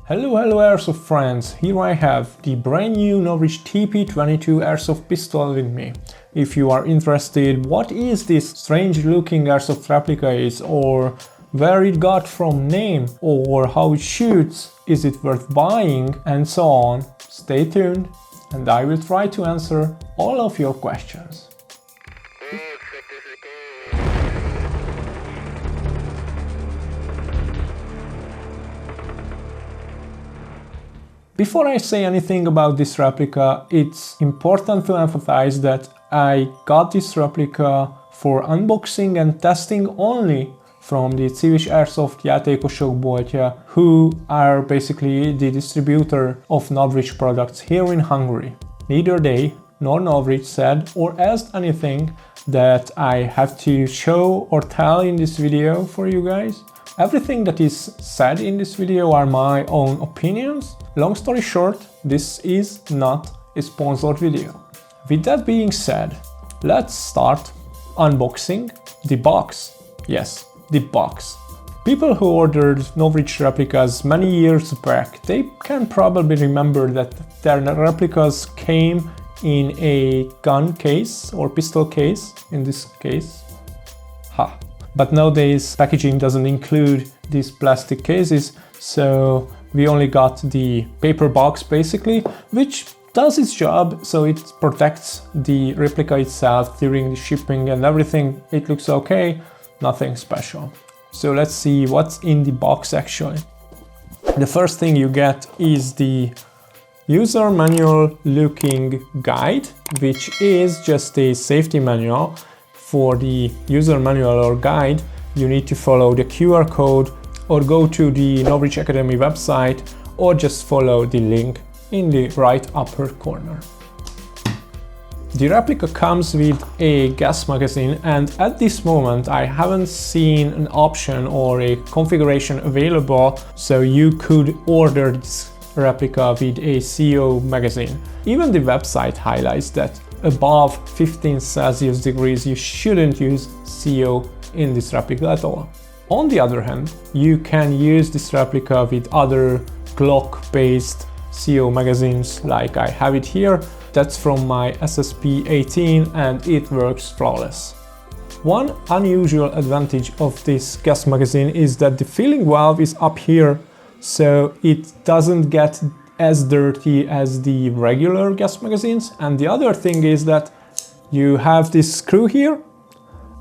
Hello Airsoft friends, here I have the brand new Novritsch TP22 Airsoft pistol with me. If you are interested what is this strange looking Airsoft replica is, or where it got from name, or how it shoots, is it worth buying, and so on, stay tuned and I will try to answer all of your questions. Before I say anything about this replica, it's important to emphasize that I got this replica for unboxing and testing only from the Civis Airsoft Játékosok boltja, who are basically the distributor of Novritsch products here in Hungary. Neither they nor Novritsch said or asked anything that I have to show or tell in this video for you guys. Everything that is said in this video are my own opinions. Long story short, this is not a sponsored video. With that being said, let's start unboxing the box. Yes, the box. People who ordered Novritsch replicas many years back, they can probably remember that their replicas came in a gun case or pistol case, in this case. Ha! But nowadays packaging doesn't include these plastic cases, so we only got the paper box basically, which does its job, so it protects the replica itself during the shipping and everything. It looks okay, nothing special. So let's see what's in the box actually. The first thing you get is the user manual looking guide, which is just a safety manual. For the user manual or guide, you need to follow the QR code or go to the Novritsch Academy website or just follow the link in the right upper corner. The replica comes with a gas magazine, and at this moment I haven't seen an option or a configuration available, so you could order this replica with a CO magazine. Even the website highlights that above 15 Celsius degrees you shouldn't use CO in this replica at all. On the other hand, you can use this replica with other Glock based CO magazines like I have it here. That's from my SSP-18 and it works flawless. One unusual advantage of this gas magazine is that the filling valve is up here, so it doesn't get as dirty as the regular gas magazines. And the other thing is that you have this screw here.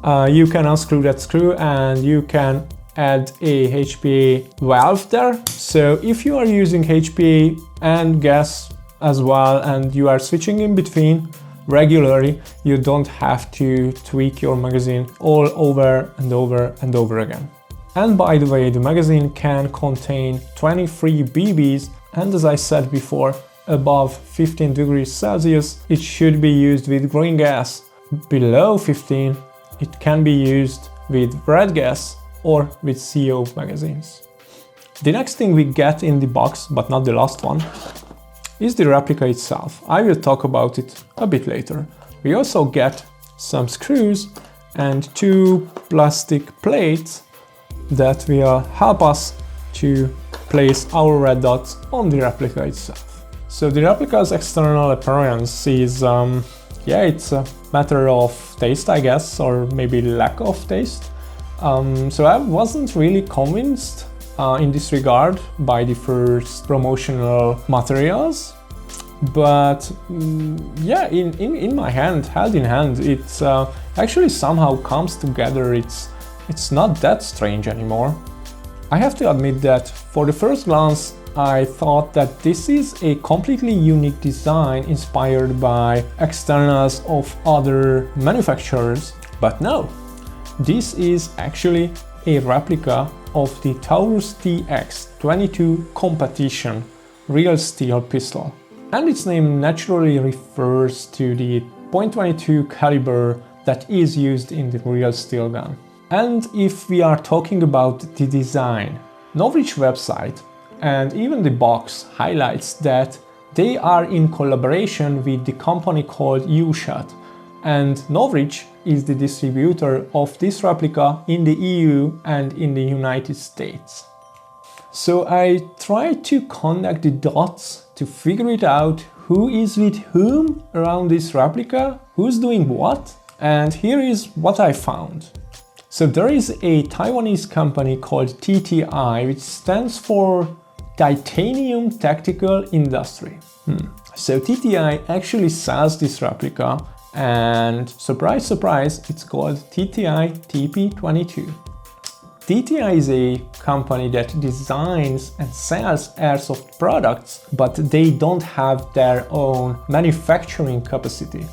You can unscrew that screw and you can add a HPA valve there. So if you are using HPA and gas as well and you are switching in between regularly, you don't have to tweak your magazine all over and over and over again. And by the way, the magazine can contain 23 BBs, and as I said before, above 15 degrees Celsius it should be used with green gas. Below 15 it can be used with red gas or with CO magazines. The next thing we get in the box, but not the last one, is the replica itself. I will talk about it a bit later. We also get some screws and two plastic plates that will help us to place our red dots on the replica itself. So the replica's external appearance is, it's a matter of taste, I guess, or maybe lack of taste. So I wasn't really convinced in this regard by the first promotional materials, but in my hand, held in hand, it's actually somehow comes together. It's not that strange anymore. I have to admit that for the first glance I thought that this is a completely unique design inspired by externals of other manufacturers, but no, this is actually a replica of the TaurusTX 22 competition real steel pistol, and its name naturally refers to the .22 caliber that is used in the real steel gun. And if we are talking about the design, Novritsch website and even the box highlights that they are in collaboration with the company called UShot, and Novritsch is the distributor of this replica in the EU and in the United States. So I tried to connect the dots to figure it out, who is with whom around this replica, who's doing what, and here is what I found. So there is a Taiwanese company called TTI, which stands for Titanium Tactical Industry. So TTI actually sells this replica, and surprise, surprise, it's called TTI TP22. TTI is a company that designs and sells airsoft products, but they don't have their own manufacturing capacity.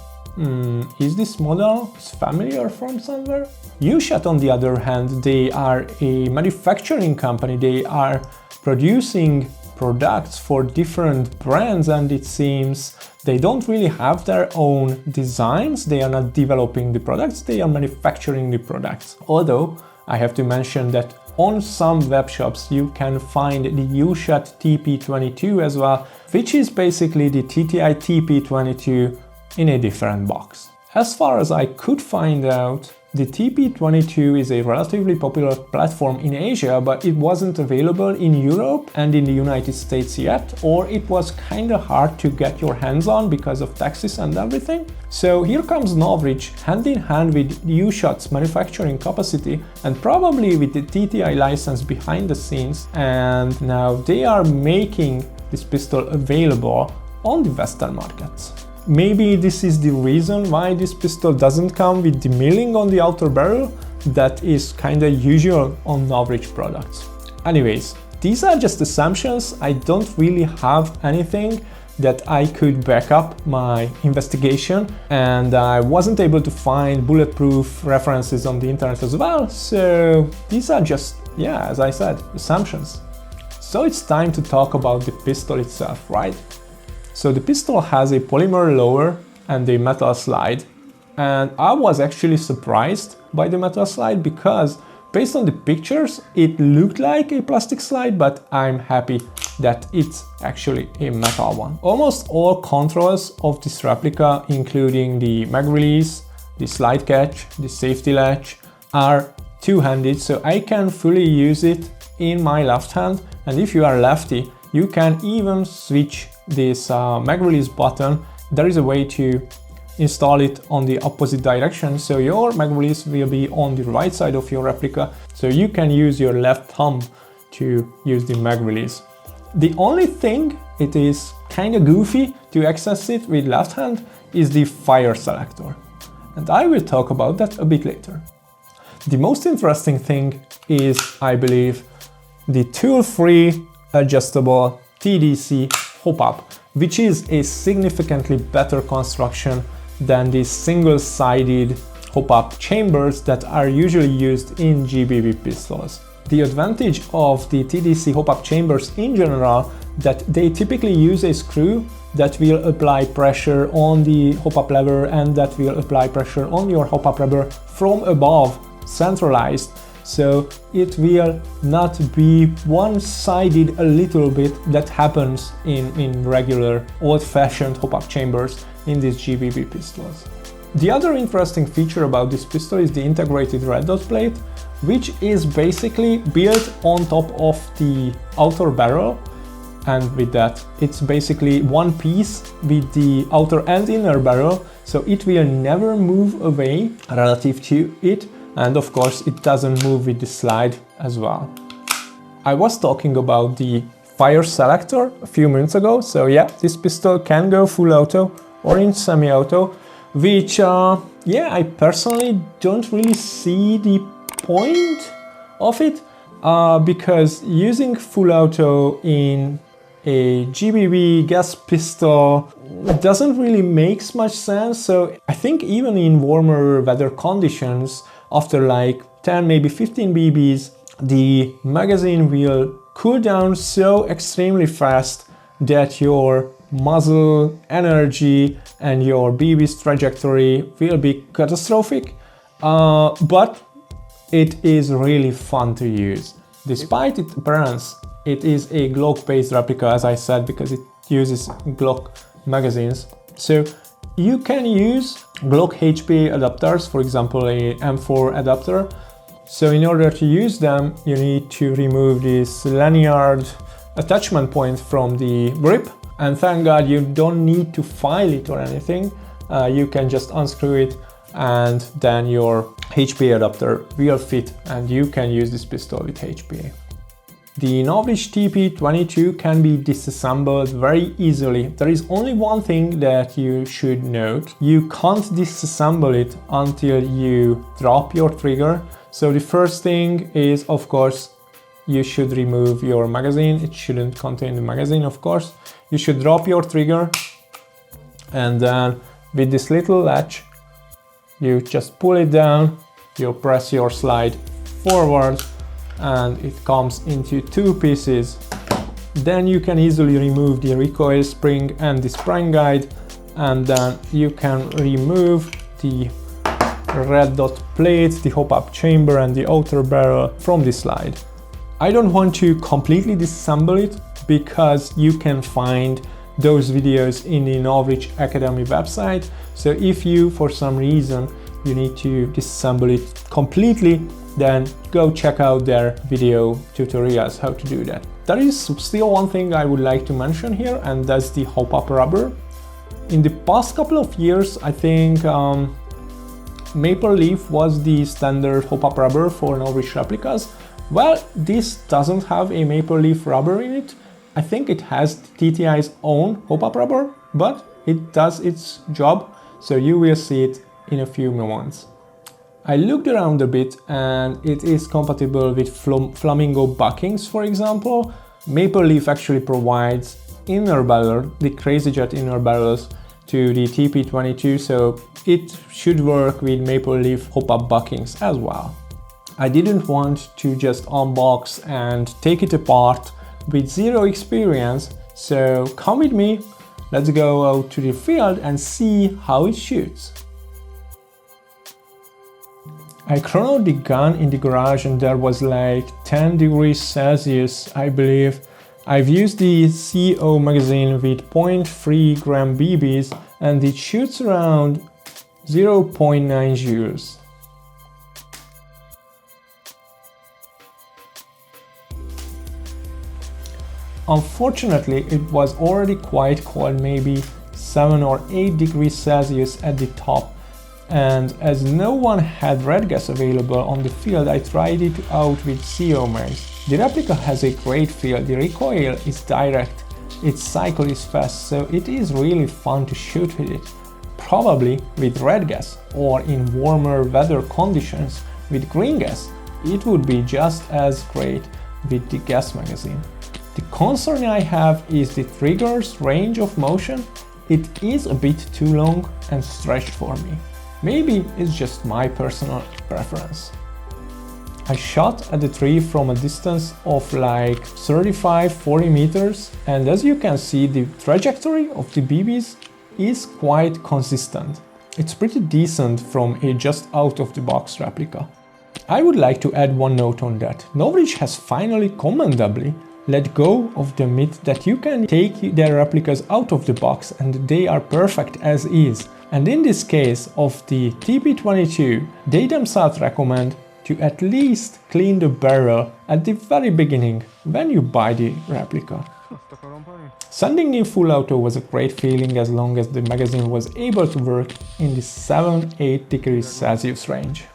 Is this model familiar from somewhere? UShot, on the other hand, they are a manufacturing company. They are producing products for different brands, and it seems they don't really have their own designs. They are not developing the products, they are manufacturing the products. Although I have to mention that on some web shops you can find the UShot TP22 as well, which is basically the TTI TP22 in a different box. As far as I could find out, the TP22 is a relatively popular platform in Asia, but it wasn't available in Europe and in the United States yet, or it was kinda hard to get your hands on because of taxes and everything. So here comes Novritsch hand in hand with UShot's manufacturing capacity and probably with the TTI license behind the scenes, and now they are making this pistol available on the Western markets. Maybe this is the reason why this pistol doesn't come with the milling on the outer barrel that is kinda usual on Novritsch products. Anyways, these are just assumptions. I don't really have anything that I could back up my investigation, and I wasn't able to find bulletproof references on the internet as well, so these are just, yeah, as I said, assumptions. So it's time to talk about the pistol itself, right? So the pistol has a polymer lower and a metal slide, and I was actually surprised by the metal slide because based on the pictures it looked like a plastic slide, but I'm happy that it's actually a metal one. Almost all controls of this replica, including the mag release, the slide catch, the safety latch, are two-handed, so I can fully use it in my left hand, and if you are lefty you can even switch this mag release button. There is a way to install it on the opposite direction, so your mag release will be on the right side of your replica, so you can use your left thumb to use the mag release. The only thing it is kind of goofy to access it with left hand is the fire selector, and I will talk about that a bit later. The most interesting thing is, I believe, the tool-free adjustable TDC Hopup, which is a significantly better construction than the single-sided Hopup chambers that are usually used in GBB pistols. The advantage of the TDC Hopup chambers in general that they typically use a screw that will apply pressure on the Hopup lever and that will apply pressure on your Hopup lever from above, centralized, so it will not be one-sided a little bit that happens in regular old-fashioned Hopup chambers in these GBB pistols. The other interesting feature about this pistol is the integrated red dot plate, which is basically built on top of the outer barrel, and with that it's basically one piece with the outer and inner barrel, so it will never move away relative to it. And of course it doesn't move with the slide as well. I was talking about the fire selector a few minutes ago, so yeah, this pistol can go full auto or in semi-auto, which yeah, I personally don't really see the point of it, because using full auto in a GBB gas pistol doesn't really make much sense. So I think even in warmer weather conditions, after like 10, maybe 15 BBs, the magazine will cool down so extremely fast that your muzzle energy and your BB's trajectory will be catastrophic, but it is really fun to use. Despite its appearance, it is a Glock-based replica, as I said, because it uses Glock magazines. So you can use Glock HP adapters, for example a M4 adapter, So in order to use them, you need to remove this lanyard attachment point from the grip. And thank God you don't need to file it or anything. You can just unscrew it and then your HPA adapter will fit and you can use this pistol with HPA. The Novritsch TP22 can be disassembled very easily. There is only one thing that you should note. You can't disassemble it until you drop your trigger. So the first thing is, of course, you should remove your magazine. It shouldn't contain the magazine, of course. You should drop your trigger and then with this little latch, you just pull it down, you press your slide forward and it comes into two pieces. Then you can easily remove the recoil spring and the spring guide, and then you can remove the red dot plate, the Hopup chamber and the outer barrel from the slide. I don't want to completely disassemble it because you can find those videos in the Novritsch Academy website. So if you, for some reason, you need to disassemble it completely, then go check out their video tutorials how to do that. There is still one thing I would like to mention here, and that's the Hopup rubber. In the past couple of years, I think Maple Leaf was the standard Hopup rubber for Novritsch replicas. Well, this doesn't have a Maple Leaf rubber in it. I think it has TTI's own Hopup rubber, but it does its job, so you will see it in a few moments. I looked around a bit and it is compatible with flamingo buckings, for example. Maple Leaf actually provides inner barrel, the Crazy Jet inner barrels to the TP22, so it should work with Maple Leaf Hopup buckings as well. I didn't want to just unbox and take it apart with zero experience, so come with me, let's go out to the field and see how it shoots. I chronoed the gun in the garage and there was like 10 degrees Celsius, I believe. I've used the CO magazine with 0.3 gram BBs and it shoots around 0.9 joules. Unfortunately, it was already quite cold, maybe 7 or 8 degrees Celsius at the top. And as no one had red gas available on the field, I tried it out with CO mags. The replica has a great feel, the recoil is direct, its cycle is fast, so it is really fun to shoot with it. Probably with red gas or in warmer weather conditions with green gas, it would be just as great with the gas magazine. The concern I have is the trigger's range of motion. It is a bit too long and stretched for me. Maybe it's just my personal preference. I shot at the tree from a distance of like 35-40 meters, and as you can see, the trajectory of the BBs is quite consistent. It's pretty decent from a just out of the box replica. I would like to add one note on that. Novritsch has finally commendably let go of the myth that you can take their replicas out of the box and they are perfect as is. And in this case of the TP22, they themselves recommend to at least clean the barrel at the very beginning when you buy the replica. Sending in full auto was a great feeling as long as the magazine was able to work in the 7-8 degrees Celsius range.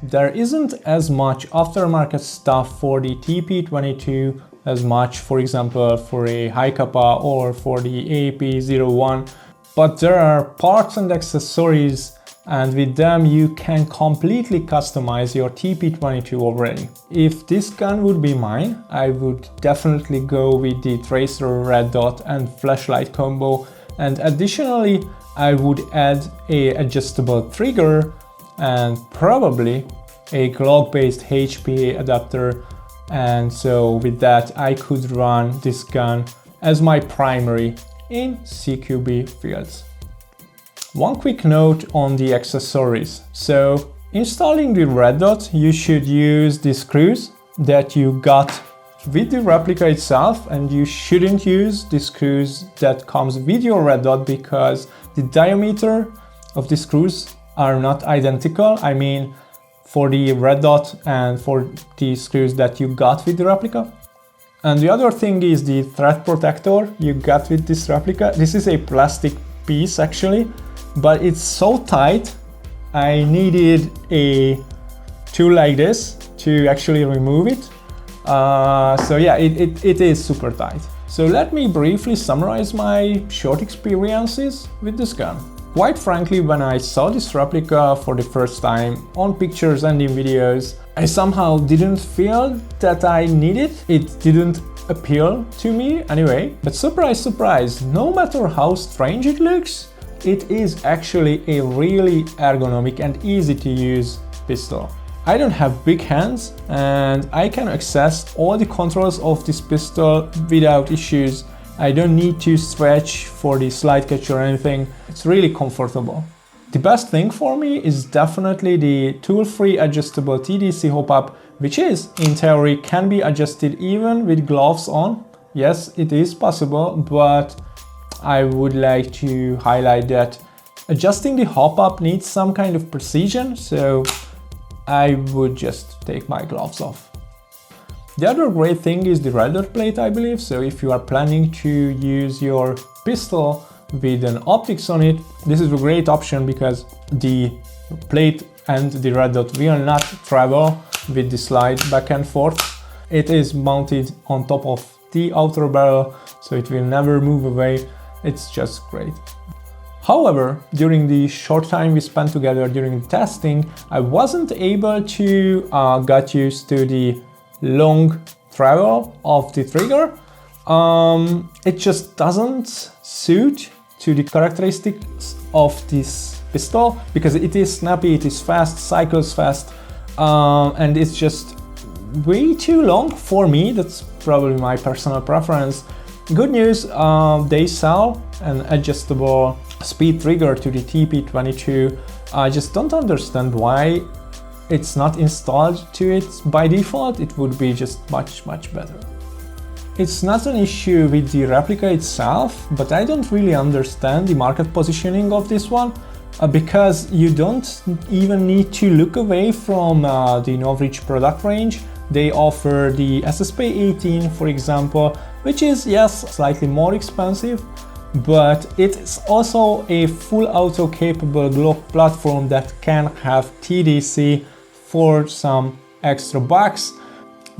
There isn't as much aftermarket stuff for the TP22 as much, for example, for a high kappa or for the AP01. But there are parts and accessories, and with them you can completely customize your TP22 already. If this gun would be mine, I would definitely go with the tracer red dot and flashlight combo, and additionally I would add a adjustable trigger and probably a Glock based HPA adapter, and so with that I could run this gun as my primary in CQB fields. One quick note on the accessories. So installing the red dot, you should use the screws that you got with the replica itself, and you shouldn't use the screws that comes with your red dot because the diameter of the screws are not identical. I mean, for the red dot and for the screws that you got with the replica. And the other thing is the thread protector you got with this replica. This is a plastic piece actually, but it's so tight. I needed a tool like this to actually remove it. So yeah, it is super tight. So let me briefly summarize my short experiences with this gun. Quite frankly, when I saw this replica for the first time on pictures and in videos, I somehow didn't feel that I need it. It didn't appeal to me anyway. But surprise, surprise, no matter how strange it looks, it is actually a really ergonomic and easy to use pistol. I don't have big hands and I can access all the controls of this pistol without issues. I don't need to stretch for the slide catch or anything. It's really comfortable. The best thing for me is definitely the tool-free adjustable TDC Hopup, which is, in theory, can be adjusted even with gloves on. Yes, it is possible, but I would like to highlight that adjusting the Hopup needs some kind of precision, so I would just take my gloves off. The other great thing is the red dot plate, I believe. So if you are planning to use your pistol with an optics on it, this is a great option because the plate and the red dot will not travel with the slide back and forth. It is mounted on top of the outer barrel, so it will never move away. It's just great. However, during the short time we spent together during the testing, I wasn't able to get used to the long travel of the trigger. It just doesn't suit to the characteristics of this pistol because it is snappy, it is fast, cycles fast, and it's just way too long for me. That's probably my personal preference. Good news, they sell an adjustable speed trigger to the TP22. I just don't understand why it's not installed to it by default. It would be just much better. It's not an issue with the replica itself, but I don't really understand the market positioning of this one because you don't even need to look away from the Novritsch product range. They offer the SSP 18, for example, which is, yes, slightly more expensive, but it's also a full auto capable Glock platform that can have TDC for some extra bucks.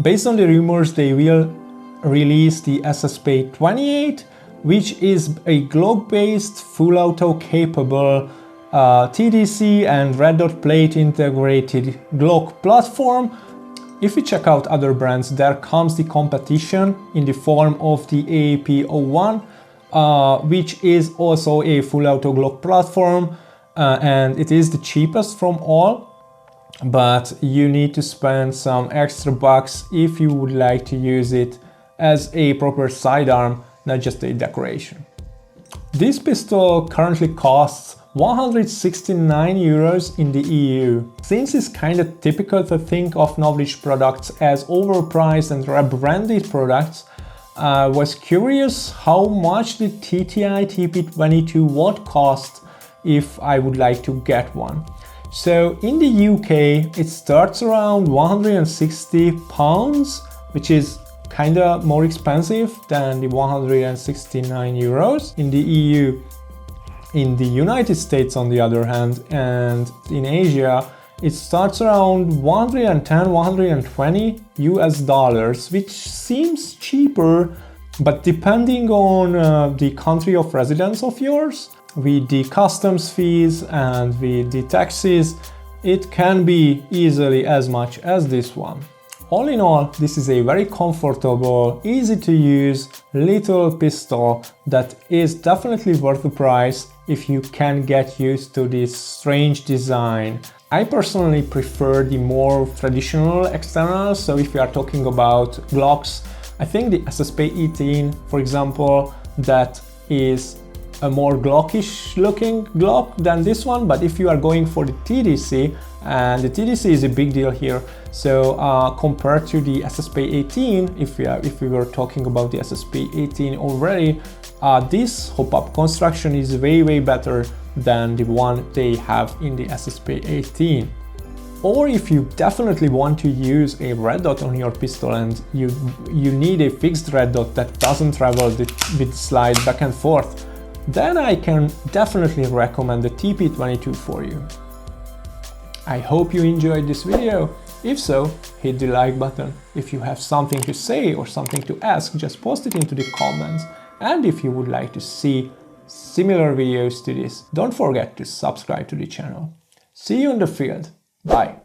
Based on the rumors, they will release the SSP 28, which is a Glock-based full auto capable TDC and red dot plate integrated Glock platform. If we check out other brands, there comes the competition in the form of the AAP01, which is also a full auto Glock platform, and it is the cheapest from all, but you need to spend some extra bucks if you would like to use it as a proper sidearm, not just a decoration. This pistol currently costs 169 euros in the EU. Since it's kind of typical to think of Novritsch products as overpriced and rebranded products, I was curious how much the TTI TP22 would cost if I would like to get one. So in the UK it starts around 160 pounds, which is kinda more expensive than the 169 euros in the EU. In the United States, on the other hand, and in Asia, it starts around 110, 120 US dollars, which seems cheaper, but depending on the country of residence of yours, with the customs fees and with the taxes, it can be easily as much as this one. All in all, this is a very comfortable, easy to use little pistol that is definitely worth the price if you can get used to this strange design. I personally prefer the more traditional externals, so if we are talking about Glocks, I think the SSP 18, for example, that is a more Glockish looking Glock than this one, but if you are going for the TDC, and the TDC is a big deal here, so compared to the SSP 18, if we were talking about the SSP 18 already, this Hopup construction is way better than the one they have in the SSP 18. Or if you definitely want to use a red dot on your pistol and you need a fixed red dot that doesn't travel with slide back and forth, then I can definitely recommend the TP22 for you. I hope you enjoyed this video. If so, hit the like button. If you have something to say or something to ask, just post it into the comments. And if you would like to see similar videos to this, don't forget to subscribe to the channel. See you in the field. Bye.